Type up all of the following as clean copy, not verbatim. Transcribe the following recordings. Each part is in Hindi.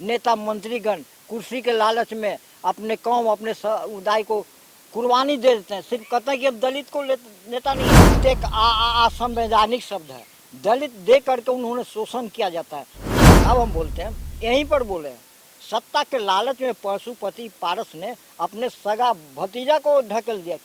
नेता मंत्रीगण कुर्सी के लालच में अपने कौम अपने समुदाय को कुर्बानी दे देते हैं। सिर्फ कहते हैं कि अब दलित को नेता नहीं। एक असंवैधानिक शब्द है। दलित दे करके उन्होंने शोषण किया जाता है। अब हम बोलते हैं, यहीं पर बोले हैं, सत्ता के लालच में पशुपति पारस ने अपने सगा भतीजा को ढकेल दिया।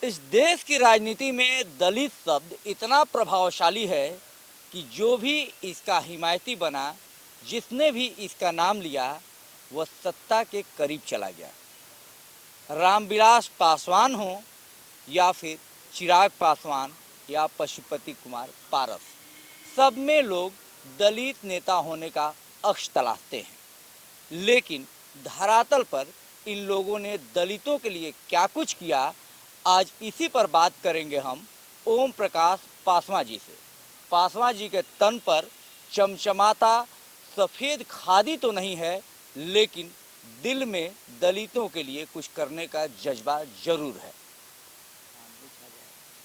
इस देश की राजनीति में दलित शब्द इतना प्रभावशाली है कि जो भी इसका हिमायती बना, जिसने भी इसका नाम लिया, वह सत्ता के करीब चला गया। रामविलास पासवान हो या फिर चिराग पासवान या पशुपति कुमार पारस, सब में लोग दलित नेता होने का अक्ष तलाशते हैं। लेकिन धरातल पर इन लोगों ने दलितों के लिए क्या कुछ किया, आज इसी पर बात करेंगे हम ओम प्रकाश पासवान जी से। पासवान जी के तन पर चमचमाता सफ़ेद खादी तो नहीं है, लेकिन दिल में दलितों के लिए कुछ करने का जज्बा जरूर है।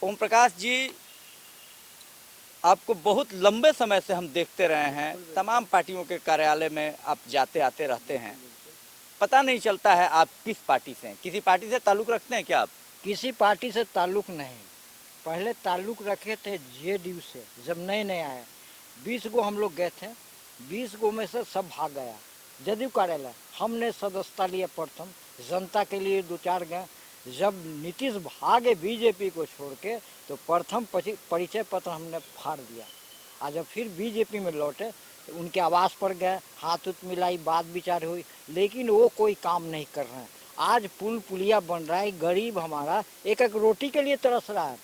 ओम प्रकाश जी, आपको बहुत लंबे समय से हम देखते रहे हैं, तमाम पार्टियों के कार्यालय में आप जाते आते रहते हैं। पता नहीं चलता है आप किस पार्टी से हैं। किसी पार्टी से ताल्लुक़ रखते हैं क्या आप? किसी पार्टी से ताल्लुक़ नहीं। पहले ताल्लुक़ रखे थे जेडीयू से, जब नए नए आए 20 गो हम लोग गए थे। 20 गो में से सब भाग गया जदयू कार्यालय। हमने सदस्यता लिए प्रथम, जनता के लिए 2-4 गए। जब नीतीश भागे बीजेपी को छोड़ के, तो प्रथम परिचय पत्र हमने फाड़ दिया। आज जब फिर बीजेपी में लौटे, उनके आवास पर गए, हाथ उत मिलाई, बात विचार हुई, लेकिन वो कोई काम नहीं कर रहे हैं। आज पुल पुलिया बन रहा है, गरीब हमारा एक एक रोटी के लिए तरस रहा है।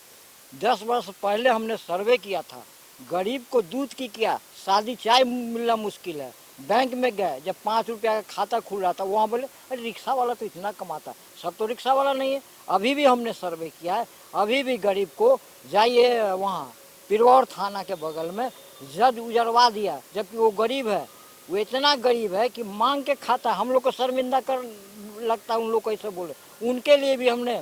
10 वर्ष पहले हमने सर्वे किया था, गरीब को दूध की क्या, सादी चाय मिलना मुश्किल है। बैंक में गए, जब 5 रुपया का खाता खुल रहा था, वहाँ बोले अरे रिक्शा वाला तो इतना कमाता, सब तो रिक्शा वाला नहीं है। अभी भी हमने सर्वे किया है, अभी भी गरीब को जाइए वहाँ पिरौर थाना के बगल में जज उजरवा दिया, जबकि वो गरीब है। वो इतना गरीब है कि मांग के खाता। हम लोग को शर्मिंदा कर लगता है उन लोग को ऐसे बोले। उनके लिए भी हमने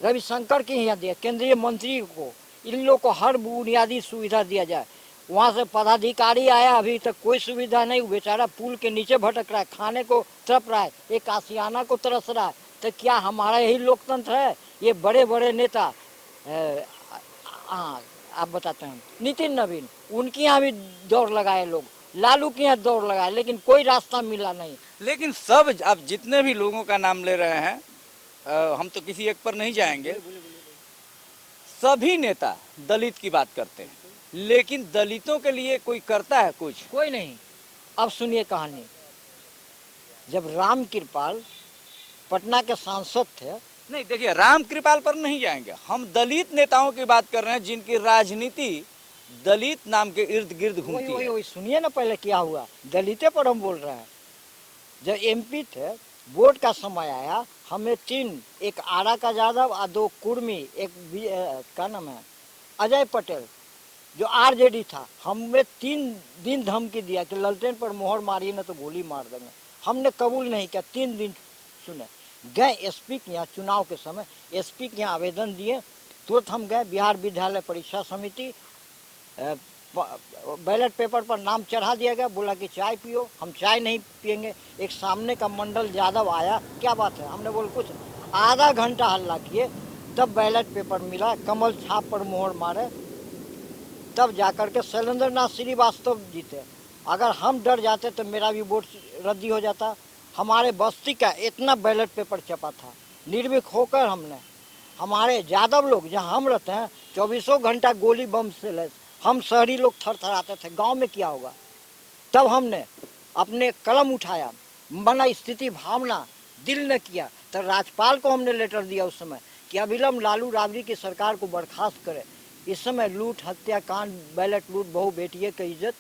रविशंकर के यहाँ दिया, केंद्रीय मंत्री को, इन लोग को हर बुनियादी सुविधा दिया जाए। वहाँ से पदाधिकारी आया, अभी तक कोई सुविधा नहीं। बेचारा पुल के नीचे भटक रहा है, खाने को तड़प रहा है, एक आशियाना को तरस रहा है। तो क्या हमारा यही लोकतंत्र है? ये बड़े बड़े नेता, आप बताते हैं, नितिन नवीन, उनके यहाँ भी दौड़ लगाए लोग, लालू के यहाँ दौड़ लगाए, लेकिन कोई रास्ता मिला नहीं। लेकिन सब अब जितने भी लोगों का नाम ले रहे हैं, हम तो किसी एक पर नहीं जाएंगे, सभी नेता दलित की बात करते हैं, लेकिन दलितों के लिए कोई करता है कुछ? कोई नहीं। अब सुनिए कहानी। जब राम कृपाल पटना के सांसद थे, नहीं देखिए, राम कृपाल पर नहीं जाएंगे, हम दलित नेताओं की बात कर रहे हैं जिनकी राजनीति दलित नाम के इर्द गिर्द घूमती है। वही सुनिए ना पहले क्या हुआ। दलिते पर हम बोल रहे हैं। जब एमपी थे, वोट का समय आया, हमें 3, एक आरा का यादव और 2 कुर्मी, एक क्या नाम है, अजय पटेल जो आरजेडी था, हमें 3 दिन धमकी दिया कि ललटेन पर मोहर मारिए ना तो गोली मार देंगे। हमने कबूल नहीं किया। 3 दिन सुने। गए एसपी के यहाँ, चुनाव के समय एसपी के यहाँ आवेदन दिए। तुरंत हम गए बिहार विद्यालय परीक्षा समिति, बैलेट पेपर पर नाम चढ़ा दिया गया। बोला कि चाय पियो, हम चाय नहीं पियेंगे। एक सामने का मंडल यादव आया, क्या बात है, हमने बोला कुछ। आधा घंटा हल्ला किए, तब बैलेट पेपर मिला, कमल छाप पर मोहर मारे, तब जाकर के शैलेंद्र नाथ श्रीवास्तव जीते। अगर हम डर जाते तो मेरा भी वोट रद्दी हो जाता। हमारे बस्ती का इतना बैलेट पेपर छपा था, निर्भीक होकर हमने, हमारे यादव लोग जहाँ हम रहते हैं 24 घंटा गोली बम से लैस, हम शहरी लोग थर थर आते थे, गांव में क्या होगा। तब हमने अपने कलम उठाया, मना स्थिति भावना दिल ने किया। तो राज्यपाल को हमने लेटर दिया उस समय कि अविलंब लालू राबड़ी की सरकार को बर्खास्त करे। इस समय लूट, हत्याकांड, बैलेट लूट, बहु बेटिए की इज्जत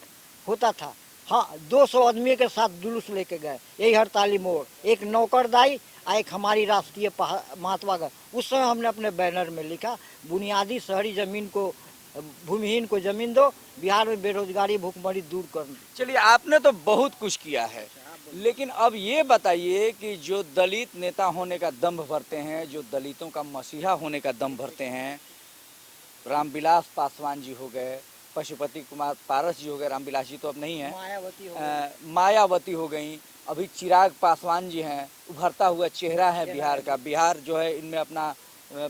होता था। हाँ, 200 आदमी के साथ जुलूस लेके गए, यही हड़ताली मोड़, एक नौकरदाई और एक हमारी राष्ट्रीय महात्मा गांधी। उस समय हमने अपने बैनर में लिखा, बुनियादी शहरी जमीन को, भूमिहीन को जमीन दो, बिहार में बेरोजगारी भूखमरी दूर कर। चलिए, आपने तो बहुत कुछ किया है, लेकिन अब ये बताइए कि जो दलित नेता होने का दम भरते हैं, जो दलितों का मसीहा होने का दम भरते हैं, रामविलास पासवान जी हो गए, पशुपति कुमार पारस जी हो गए, रामविलास जी तो अब नहीं है, मायावती हो गई। मायावती हो गई, अभी चिराग पासवान जी हैं, उभरता हुआ चेहरा है बिहार का। बिहार जो है इनमें अपना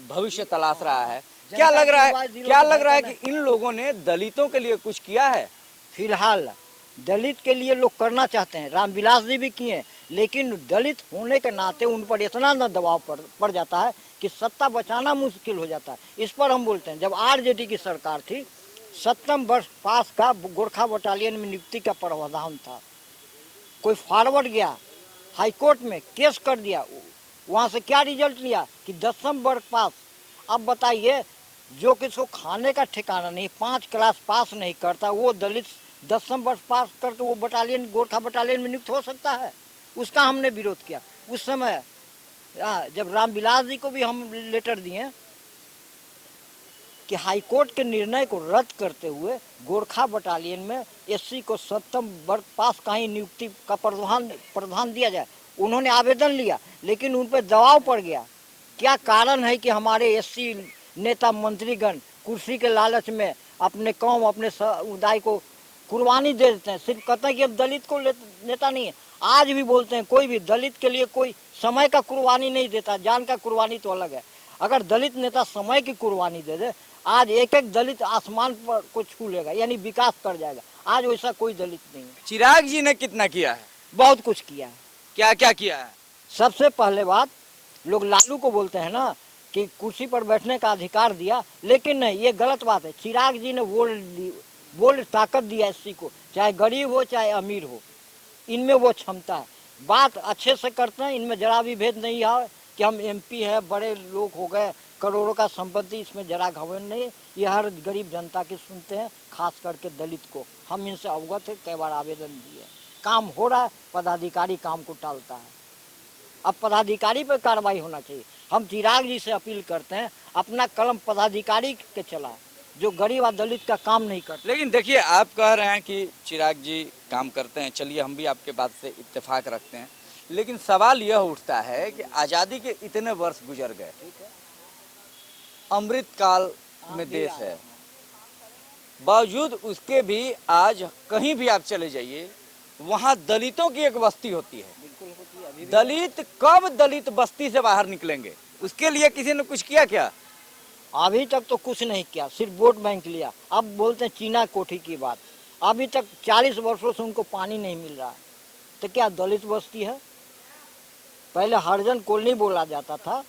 भविष्य तलाश रहा है। क्या जनता लग की रहा है, आवाज दिलों क्या की लग रहा है धड़कन कि इन लोगों ने दलितों के लिए कुछ किया है? फिलहाल दलित के लिए लोग करना चाहते हैं, रामविलास जी भी किए, लेकिन दलित होने के नाते उन पर इतना न दबाव पड़ जाता है कि सत्ता बचाना मुश्किल हो जाता है। इस पर हम बोलते हैं, जब आरजेडी की सरकार थी, 7म वर्ष पास का गोरखा बटालियन में नियुक्ति का प्रावधान था। कोई फॉरवर्ड गया हाईकोर्ट में, केस कर दिया, वहाँ से क्या रिजल्ट लिया कि 10म वर्ग पास। अब बताइए, जो किसको खाने का ठिकाना नहीं, 5 क्लास पास नहीं करता, वो दलित 10म वर्ष पास करके वो बटालियन, गोरखा बटालियन में नियुक्त हो सकता है? उसका हमने विरोध किया उस समय। जब रामविलास जी को भी हम लेटर दिए कि हाईकोर्ट के निर्णय को रद्द करते हुए गोरखा बटालियन में एससी को 7म वर्ग पास का ही नियुक्ति का प्रावधान दिया जाए। उन्होंने आवेदन लिया, लेकिन उन पर दबाव पड़ गया। क्या कारण है कि हमारे एससी नेता मंत्रीगण कुर्सी के लालच में अपने कौम, अपने समुदाय को कुर्बानी दे देते हैं, सिर्फ कहते हैं कि अब दलित को नेता नहीं है। आज भी बोलते हैं, कोई भी दलित के लिए कोई समय का कुर्बानी नहीं देता, जान का कुर्बानी तो अलग है। अगर दलित नेता समय की कुर्बानी दे दे, आज एक एक दलित आसमान पर को छू लेगा, यानी विकास कर जाएगा। आज वैसा कोई दलित नहीं है। चिराग जी ने कितना किया है? बहुत कुछ किया है। क्या क्या किया है? सबसे पहले बात, लोग लालू को बोलते हैं ना कि कुर्सी पर बैठने का अधिकार दिया, लेकिन नहीं, ये गलत बात है। चिराग जी ने वोल्ट ताकत दिया एससी को, चाहे गरीब हो चाहे अमीर हो, इनमें वो क्षमता है। बात अच्छे से करते हैं, इनमें जरा भी भेद नहीं है कि हम एमपी है, बड़े लोग हो गए, करोड़ों का संपत्ति, इसमें जरा घमंड नहीं। ये हर गरीब जनता की सुनते हैं, खास करके दलित को। हम इनसे अवगत है, कई बार आवेदन दिए, काम हो रहा है, पदाधिकारी काम को टालता है। अब पदाधिकारी पर कार्रवाई होना चाहिए। हम चिराग जी से अपील करते हैं, अपना कलम पदाधिकारी के चलाएं, जो गरीब और दलित का काम नहीं करते। लेकिन देखिए, आप कह रहे हैं कि चिराग जी काम करते हैं, चलिए हम भी आपके बात से इत्तेफाक रखते हैं, लेकिन सवाल यह उठता है कि आज़ादी के इतने वर्ष गुजर गए, अमृत काल में देश है, बावजूद उसके भी आज कहीं भी आप चले जाइए, वहाँ दलितों की एक बस्ती होती है। दलित कब दलित बस्ती से बाहर निकलेंगे? उसके लिए किसी ने कुछ किया क्या? अभी तक तो कुछ नहीं किया, सिर्फ वोट बैंक लिया। अब बोलते हैं चीना कोठी की बात। अभी तक 40 वर्षों से उनको पानी नहीं मिल रहा है, तो क्या दलित बस्ती है? पहले हरिजन कॉलोनी बोला जाता था।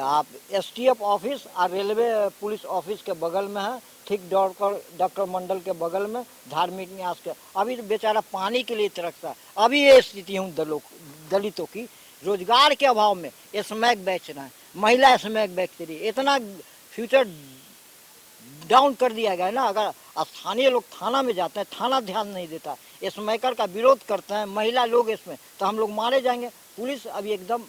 आप एसटीएफ ऑफिस और रेलवे पुलिस ऑफिस के बगल में है, ठीक डॉक्टर मंडल के बगल में, धार्मिक न्यास के। अभी तो बेचारा पानी के लिए तरसता है। अभी ये स्थिति हूँ दलितों की, रोजगार के अभाव में स्मैक बेच रहे हैं, महिला स्मैक बेच रही है। इतना फ्यूचर डाउन कर दिया गया है ना। अगर स्थानीय लोग थाना में जाते हैं, थाना ध्यान नहीं देता, स्मैकर का विरोध करते हैं महिला लोग इसमें, तो हम लोग मारे जाएंगे। पुलिस अभी एकदम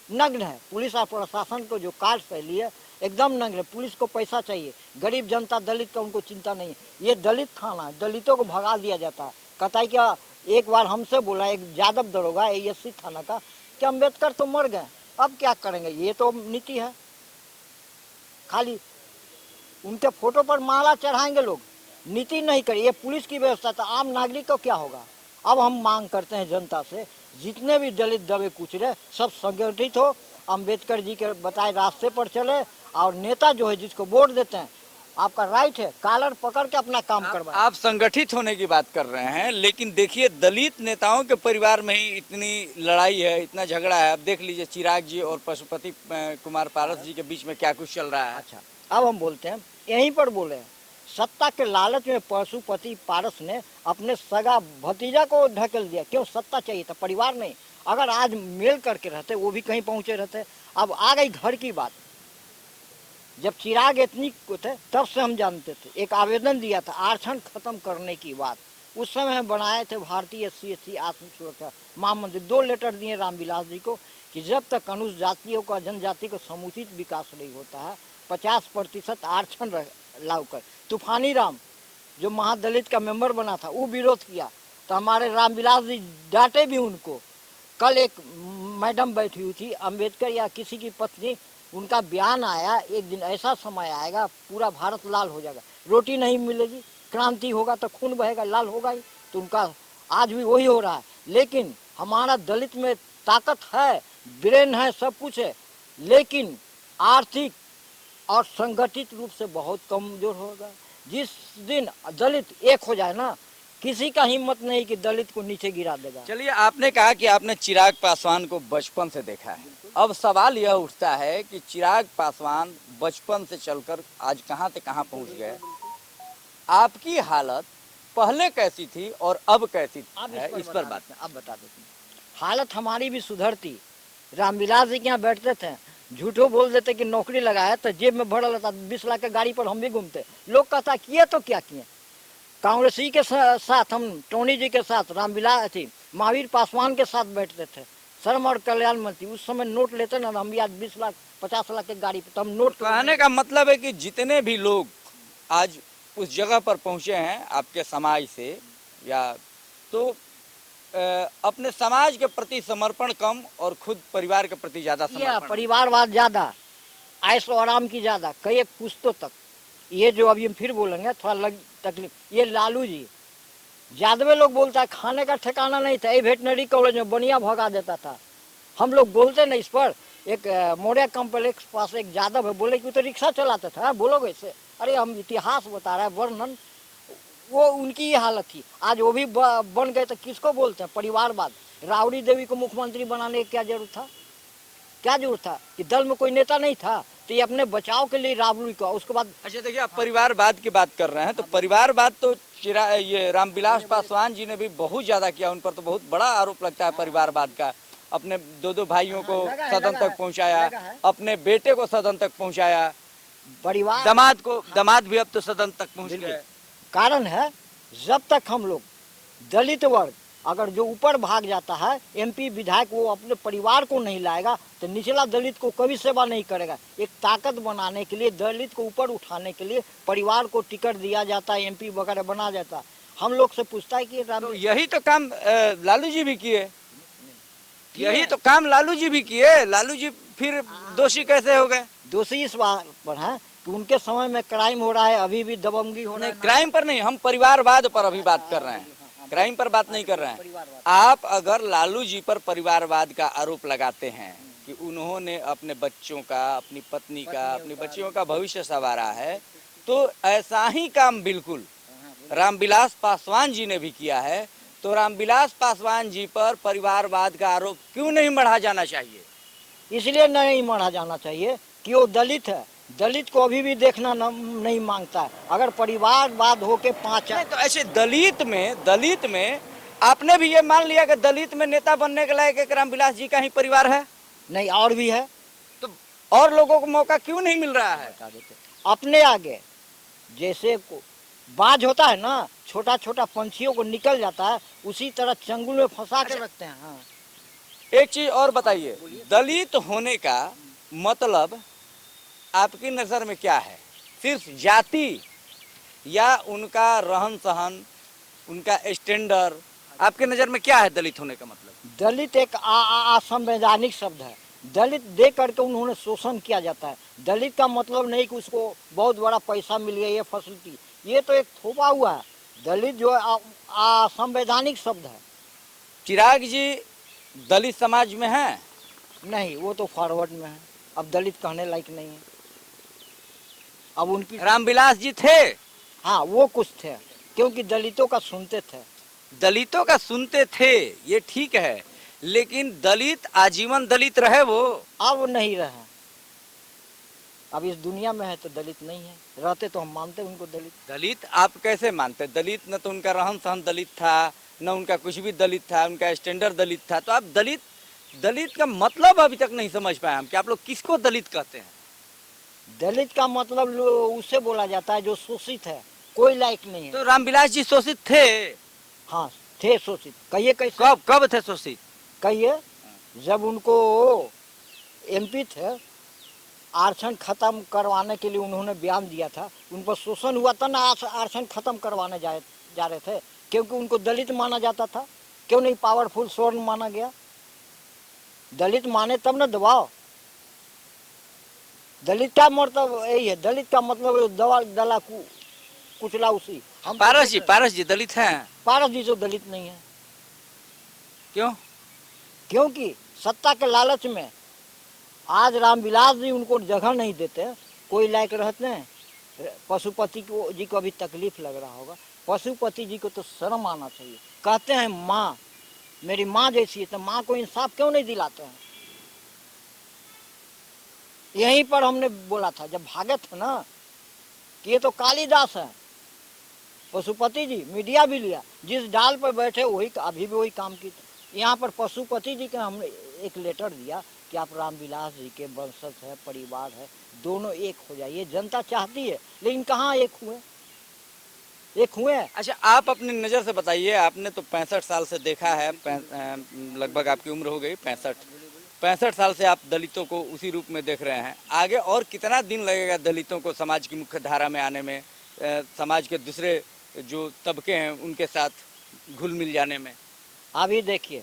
नग्न है। पुलिस और प्रशासन को जो कार्य फैली है एकदम नग्न है। पुलिस को पैसा चाहिए, गरीब जनता दलित का उनको चिंता नहीं है। ये दलित थाना है, दलितों को भगा दिया जाता है। कहता है क्या, एक बार हमसे बोला एक यादव दरोगा एएससी थाना का कि अम्बेडकर तो मर गए, अब क्या करेंगे? ये तो नीति है, खाली उनके फोटो पर माला चढ़ाएंगे लोग, नीति नहीं करें। ये पुलिस की व्यवस्था, तो आम नागरिक को क्या होगा? अब हम मांग करते हैं जनता से, जितने भी दलित दबे कुचले सब संगठित हो, अम्बेडकर जी के बताए रास्ते पर चले, और नेता जो है जिसको वोट देते हैं, आपका राइट है, कॉलर पकड़ के अपना काम करवाएं। आप संगठित होने की बात कर रहे हैं, लेकिन देखिए दलित नेताओं के परिवार में ही इतनी लड़ाई है, इतना झगड़ा है। अब देख लीजिए चिराग जी और पशुपति कुमार पारस जी के बीच में क्या कुछ चल रहा है। अच्छा, अब हम बोलते हैं, यहीं पर बोले हैं, सत्ता के लालच में पशुपति पारस ने अपने सगा भतीजा को ढकेल दिया। क्यों? सत्ता चाहिए था, परिवार नहीं। अगर आज मेल करके रहते, वो भी कहीं पहुंचे रहते। अब आ गई घर की बात। जब चिराग एथनिक को थे, तब से हम जानते थे, एक आवेदन दिया था आरक्षण खत्म करने की बात। उस समय हम बनाए थे भारतीय SC/ST आत्म सुरक्षा महामंत्री। 2 लेटर दिए रामविलास जी को कि जब तक अनुसूचित जातियों का, जनजाति का समुचित विकास नहीं होता है, 50% आरक्षण लागू कर। तूफानी राम जो महादलित का मेंबर बना था, वो विरोध किया, तो हमारे रामविलास जी डांटे भी उनको। कल एक मैडम बैठी हुई थी, अम्बेडकर या किसी की पत्नी, उनका बयान आया, एक दिन ऐसा समय आएगा पूरा भारत लाल हो जाएगा, रोटी नहीं मिलेगी, क्रांति होगा तो खून बहेगा, लाल होगा ही। तो उनका आज भी वही हो रहा है। लेकिन हमारा दलित में ताकत है, ब्रेन है, सब कुछ है, लेकिन आर्थिक और संगठित रूप से बहुत कमजोर होगा। जिस दिन दलित एक हो जाए ना, किसी का हिम्मत नहीं कि दलित को नीचे गिरा देगा। चलिए, आपने कहा कि आपने चिराग पासवान को बचपन से देखा है। अब सवाल यह उठता है कि चिराग पासवान बचपन से चलकर आज कहां से कहां पहुंच गए। आपकी हालत पहले कैसी थी और अब कैसी है, इस पर बात अब बता देते हैं। हालत हमारी भी सुधरती। रामविलास जी के यहाँ बैठते थे, झूठो बोल देते कि नौकरी लगाया, तो जेब में भरा रहता 20 लाख के गाड़ी पर हम भी घूमते। लोग कहता किए तो क्या किए। कांग्रेसी के साथ हम, टोनी जी के साथ, रामविलास थी, महावीर पासवान के साथ बैठते थे, श्रम और कल्याण मंत्री। उस समय नोट लेते ना, हम याद 20 लाख 50 लाख के गाड़ी पर, तो हम नोट। कहने का मतलब है कि जितने भी लोग आज उस जगह पर पहुंचे हैं आपके समाज से, या तो अपने समाज के प्रति समर्पण कम और खुद परिवार के प्रति ज्यादा समर्पण। परिवारवाद ज्यादा, ऐश और आराम की ज्यादा, कई पुश्तों तक। ये जो अभी हम फिर बोलेंगे थोड़ा लग तकलीफ, ये लालू जी यादव लोग बोलता है खाने का ठिकाना नहीं था, ये वेटनरी कॉलेज में बनिया भगा देता था। हम लोग बोलते नहीं इस पर। एक मोरिया कॉम्प्लेक्स पास एक यादव है, बोले कि वो तो रिक्शा चलाता था, बोलोगे इससे? अरे हम इतिहास बता रहे हैं, वर्णन। वो उनकी ये हालत थी, आज वो भी बन गए तो किसको बोलते हैं? परिवारवाद। राबड़ी देवी को मुख्यमंत्री बनाने की क्या जरूरत था? क्या जरूरत था? कि दल में कोई नेता नहीं था, तो ये अपने बचाव के लिए राबड़ी को, उसके बाद। अच्छा देखिए, आप परिवारवाद की बात कर रहे हैं, तो परिवारवाद तो ये रामविलास पासवान जी ने भी बहुत ज्यादा किया। उन पर तो बहुत बड़ा आरोप लगता है परिवारवाद का। अपने दो भाइयों को सदन तक पहुंचाया, अपने बेटे को सदन तक पहुंचाया, परिवार दामाद भी अब तो सदन तक पहुंच गए। कारण है, जब तक हम लोग दलित वर्ग अगर जो ऊपर भाग जाता है, एमपी विधायक, वो अपने परिवार को नहीं लाएगा, तो निचला दलित को कभी सेवा नहीं करेगा। एक ताकत बनाने के लिए, दलित को ऊपर उठाने के लिए परिवार को टिकट दिया जाता है, एमपी वगैरह बना जाता है। हम लोग से पूछता है कि तो यही तो काम लालू जी भी किए, यही तो काम लालू जी भी किए। लालू जी फिर दोषी कैसे हो गए? दोषी इस बात पर है कि उनके समय में क्राइम हो रहा है, अभी भी दबंगी हो रहा है। क्राइम पर नहीं, हम परिवारवाद पर अभी बात कर रहे हैं, क्राइम पर बात नहीं कर रहे हैं। आप अगर लालू जी पर परिवारवाद का आरोप लगाते हैं कि उन्होंने अपने बच्चों का, अपनी पत्नी का, अपनी बच्चियों का भविष्य संवारा है, तो ऐसा ही काम बिल्कुल रामविलास पासवान जी ने भी किया है। तो रामविलास पासवान जी पर परिवारवाद का आरोप क्यों नहीं बढ़ा जाना चाहिए? इसलिए नहीं मढ़ा जाना चाहिए कि वो दलित है। दलित को अभी भी देखना नहीं मांगता है। अगर परिवारवाद हो के पाँच, तो ऐसे दलित में आपने भी ये मान लिया कि दलित में नेता बनने के लायक एक रामविलास जी का ही परिवार है? नहीं, और भी है। तो और लोगों को मौका क्यों नहीं मिल रहा है? अपने आगे जैसे बाज होता है ना, छोटा छोटा पंछियों को निकल जाता है, उसी तरह चंगुल में फंसा के रखते हैं। हाँ। एक चीज और बताइए, दलित होने का मतलब आपकी नजर में क्या है? सिर्फ जाति या उनका रहन सहन, उनका स्टैंडर्ड, आपके नजर में क्या है दलित होने का मतलब? दलित एक असंवैधानिक शब्द है। दलित दे करके उन्होंने शोषण किया जाता है। दलित का मतलब नहीं कि उसको बहुत बड़ा पैसा मिल गया, ये फैसिलिटी, ये तो एक थोपा हुआ है। दलित जो असंवैधानिक शब्द है। चिराग जी दलित समाज में है? नहीं, वो तो फॉरवर्ड में है, अब दलित कहने लायक नहीं है। अब उनकी रामविलास जी थे? हाँ, वो कुछ थे, क्योंकि दलितों का सुनते थे। दलितों का सुनते थे, ये ठीक है, लेकिन दलित आजीवन दलित रहे वो? अब नहीं रहे। अब इस दुनिया में है तो दलित नहीं है, रहते तो हम मानते उनको दलित। दलित आप कैसे मानते? दलित न तो उनका रहन सहन दलित था, न उनका कुछ भी दलित था, उनका स्टैंडर्ड दलित था। तो आप दलित का मतलब अभी तक नहीं समझ पाए हम कि आप लोग किसको दलित कहते हैं? दलित का मतलब उसे बोला जाता है जो शोषित है, कोई लायक नहीं है। तो रामविलास जी शोषित थे? हाँ, थे शोषित। कहिए कैसे? कब थे शोषित? कहिए। जब उनको एमपी थे, आरक्षण खत्म करवाने के लिए उन्होंने बयान दिया था, उन पर शोषण हुआ था ना, आरक्षण खत्म करवाने जा रहे थे, क्योंकि उनको दलित माना जाता था। क्यों नहीं पावरफुल स्वर्ण माना गया? दलित माने तब ना दबाओ। दलित का मतलब यही है, दलित का मतलब दवा दला कुचला उसी। हम पारस जी दलित हैं? पारस जी तो दलित नहीं है, क्यों? क्योंकि सत्ता के लालच में आज रामविलास जी उनको जगह नहीं देते, कोई लायक रहते हैं। पशुपति जी को अभी तकलीफ लग रहा होगा, पशुपति जी को तो शर्म आना चाहिए। कहते हैं माँ मेरी माँ जैसी है, तो माँ को इंसाफ क्यों नहीं दिलाते हैं? यहीं पर हमने बोला था जब भागे थे ना कि ये तो कालिदास है। पशुपति जी मीडिया भी लिया, जिस डाल पर बैठे वही अभी भी वही काम की। यहाँ पर पशुपति जी का हमने एक लेटर दिया कि आप रामविलास जी के वंशज है, परिवार है, दोनों एक हो जाइए। जनता चाहती है, लेकिन कहाँ एक हुए, एक हुए। अच्छा, आप अपनी नज़र से बताइए, आपने तो 65 साल से देखा है, लगभग आपकी उम्र हो गई 65 साल से आप दलितों को उसी रूप में देख रहे हैं। आगे और कितना दिन लगेगा दलितों को समाज की मुख्य धारा में आने में, समाज के दूसरे जो तबके हैं उनके साथ घुल मिल जाने में? अभी देखिए,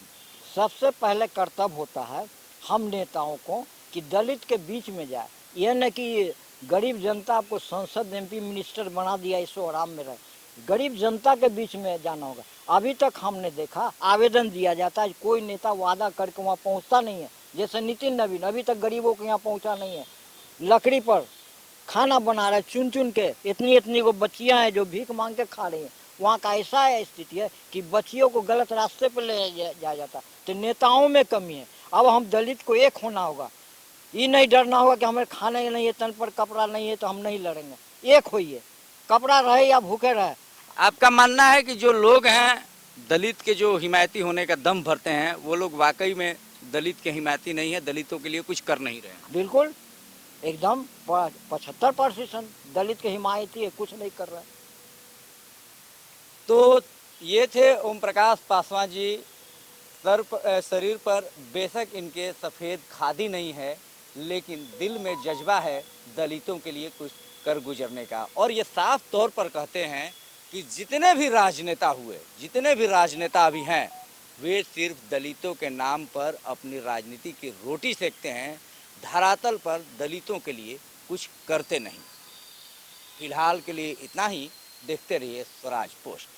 सबसे पहले कर्तव्य होता है हम नेताओं को कि दलित के बीच में जाए। यह न कि गरीब जनता को संसद एमपी मिनिस्टर बना दिया इसो आराम में रहे, गरीब जनता के बीच में जाना होगा। अभी तक हमने देखा आवेदन दिया जाता है, कोई नेता वादा करके वहाँ पहुँचता नहीं है। जैसे नितिन नवीन अभी तक गरीबों के यहाँ पहुँचा नहीं है, लकड़ी पर खाना बना रहे चुन चुन के। इतनी इतनी को बच्चियाँ हैं जो भीख मांग के खा रही हैं। वहाँ का ऐसा है स्थिति है कि बच्चियों को गलत रास्ते पर ले जाया जाता। तो नेताओं में कमी है। अब हम दलित को एक होना होगा, ये नहीं डरना होगा कि हमें खाने नहीं है, तन पर कपड़ा नहीं है तो हम नहीं लड़ेंगे। एक होइए, कपड़ा रहे या भूखे रहे। आपका मानना है कि जो लोग हैं दलित के जो हिमायती होने का दम भरते हैं वो लोग वाकई में दलित के हिमायती नहीं है, दलितों के लिए कुछ कर नहीं रहे हैं? बिल्कुल एकदम 75% दलित के हिमायती है, कुछ नहीं कर रहा है। तो ये थे ओम प्रकाश पासवान जी। शरीर पर बेशक इनके सफ़ेद खादी नहीं है, लेकिन दिल में जज्बा है दलितों के लिए कुछ कर गुजरने का। और ये साफ तौर पर कहते हैं कि जितने भी राजनेता हुए, जितने भी राजनेता अभी हैं, वे सिर्फ दलितों के नाम पर अपनी राजनीति की रोटी सेकते हैं, धरातल पर दलितों के लिए कुछ करते नहीं। फिलहाल के लिए इतना ही। देखते रहिए स्वराज पोस्ट।